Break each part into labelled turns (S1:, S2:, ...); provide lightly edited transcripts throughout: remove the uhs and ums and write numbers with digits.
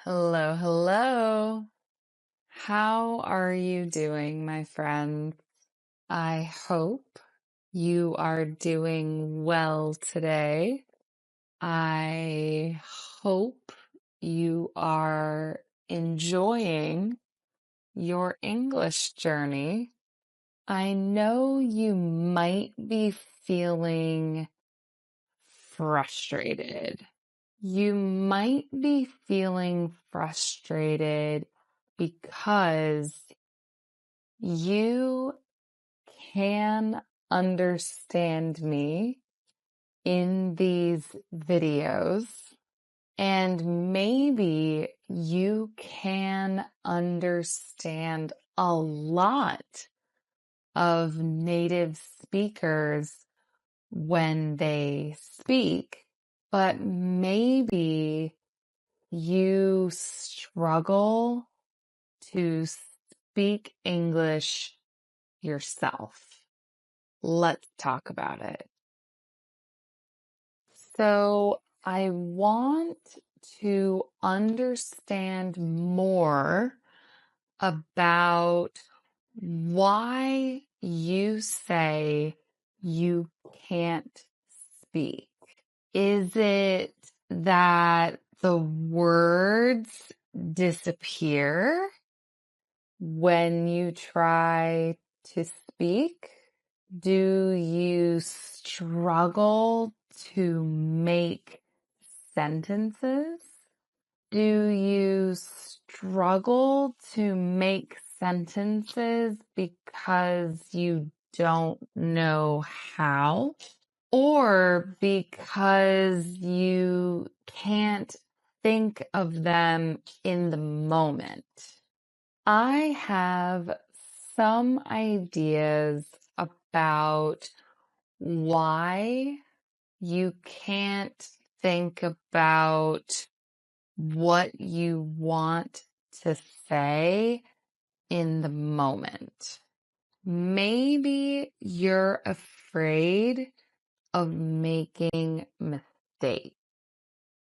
S1: Hello, hello. How are you doing, my friend? I hope you are doing well today. I hope you are enjoying your English journey. I know you might be feeling frustrated. You might be feeling frustrated because you can understand me in these videos, and maybe you can understand a lot of native speakers when they speak, but maybe you struggle to speak English yourself. Let's talk about it. So, I want to understand more about why you say you can't speak. Is it that the words disappear when you try to speak? Do you struggle to make sentences? Do you struggle to make sentences because you don't know how? Or because you can't think of them in the moment? I have some ideas about why you can't think about what you want to say in the moment. Maybe you're afraid of making mistakes.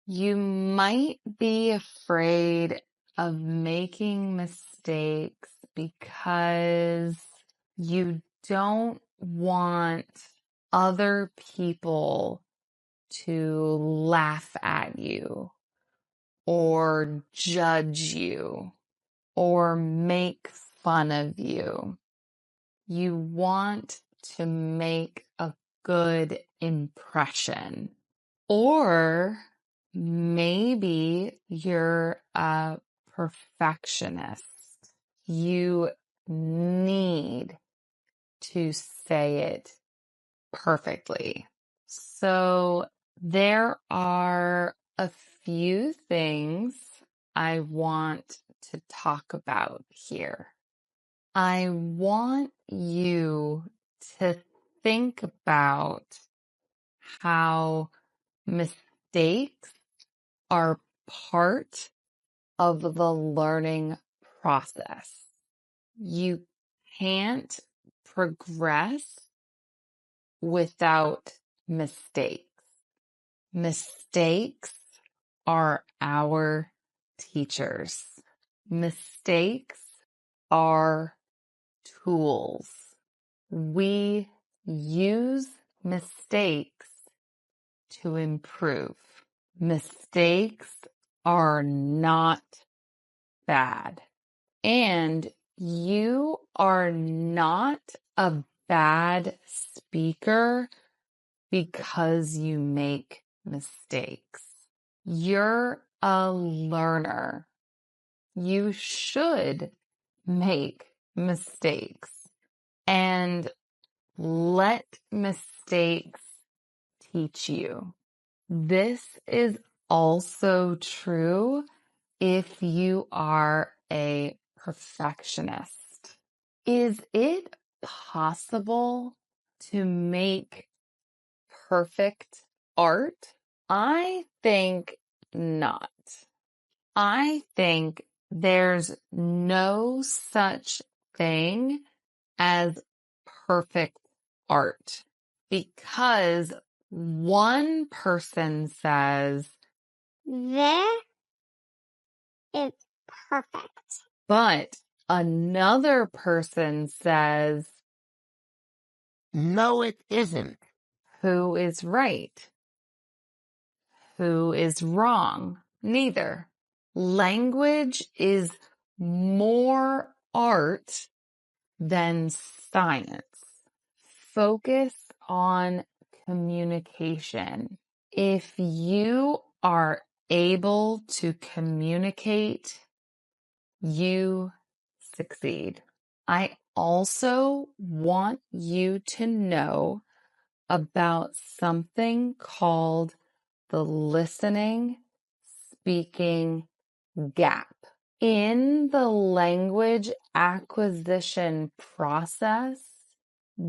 S1: You might be afraid of making mistakes because you don't want other people to laugh at you or judge you or make fun of you. You want to make a good impression. Or maybe you're a perfectionist. You need to say it perfectly. So there are a few things I want to talk about here. I want you to think about how mistakes are part of the learning process. You can't progress without mistakes. Mistakes are our teachers. Mistakes are tools. We use mistakes to improve. Mistakes are not bad. And you are not a bad speaker because you make mistakes. You're a learner. You should make mistakes and let mistakes teach you. This is also true if you are a perfectionist. Is it possible to make perfect art? I think not. I think there's no such thing as perfect art because one person says, "This
S2: is perfect.
S1: But another person says,
S2: No, it isn't.
S1: who is right? Who is wrong? Neither. Language is more art than science. Focus on communication. If you are able to communicate, you succeed. I also want you to know about something called the listening speaking gap. In the language acquisition process,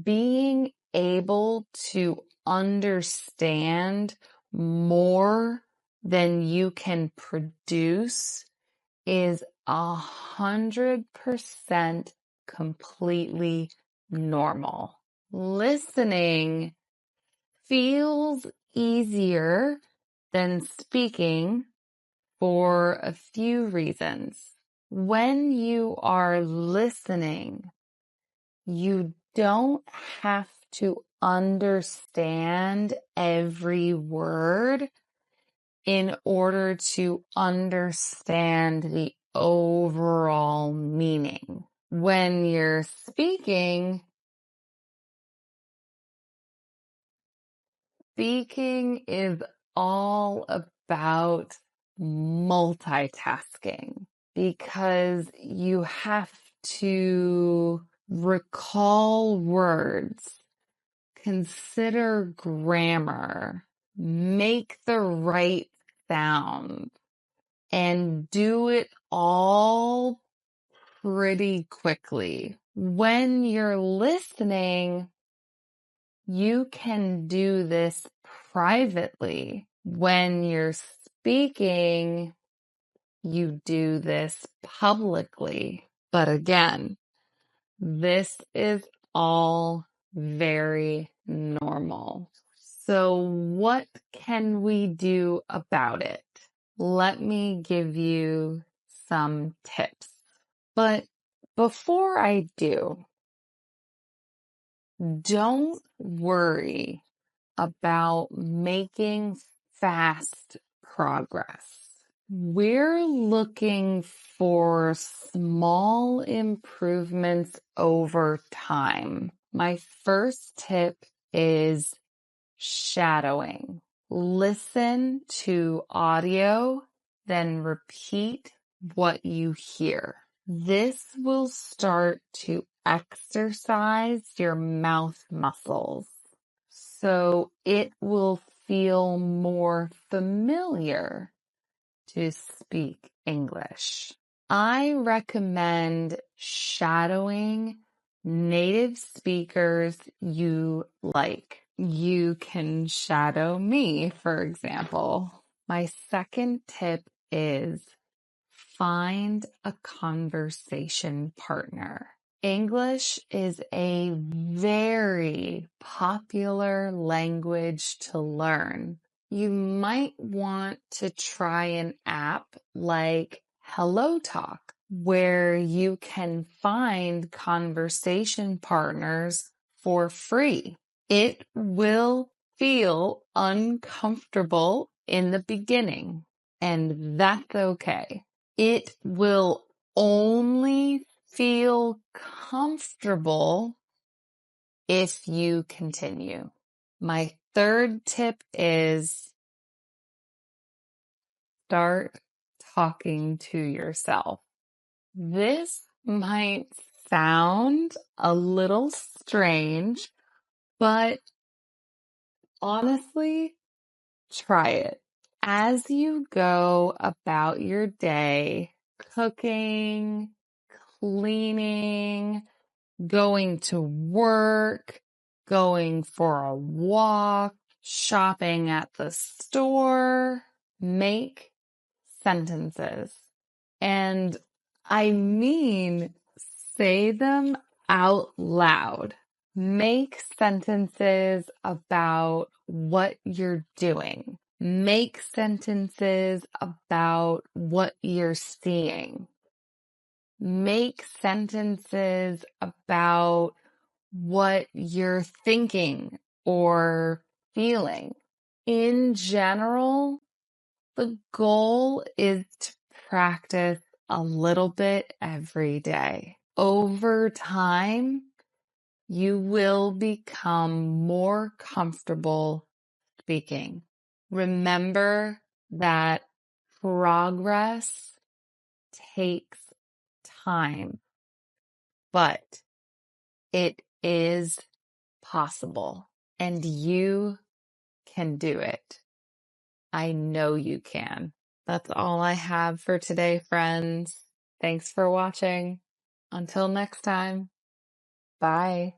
S1: being able to understand more than you can produce is 100% completely normal. Listening feels easier than speaking for a few reasons. When you are listening, you don't have to understand every word in order to understand the overall meaning. When you're speaking is all about multitasking because you have to recall words, consider grammar, make the right sound, and do it all pretty quickly. When you're listening, you can do this privately. When you're speaking, you do this publicly. But again, this is all very normal. So what can we do about it? Let me give you some tips. But before I do, don't worry about making fast progress. We're looking for small improvements over time. My first tip is shadowing. Listen to audio, then repeat what you hear. This will start to exercise your mouth muscles, so it will feel more familiar to speak English. I recommend shadowing native speakers you like. You can shadow me, for example. My second tip is find a conversation partner. English is a very popular language to learn. You might want to try an app like HelloTalk, where you can find conversation partners for free. It will feel uncomfortable in the beginning, and that's okay. It will only feel comfortable if you continue. My third tip is start talking to yourself. This might sound a little strange, but honestly, try it. As you go about your day, cooking, cleaning, going to work, going for a walk, shopping at the store, make sentences. And I mean, say them out loud. Make sentences about what you're doing. Make sentences about what you're seeing. Make sentences about what you're thinking or feeling. In general, the goal is to practice a little bit every day. Over time, you will become more comfortable speaking. Remember that progress takes time, but it is possible and you can do it. I know you can. That's all I have for today, friends. Thanks for watching. Until next time, bye.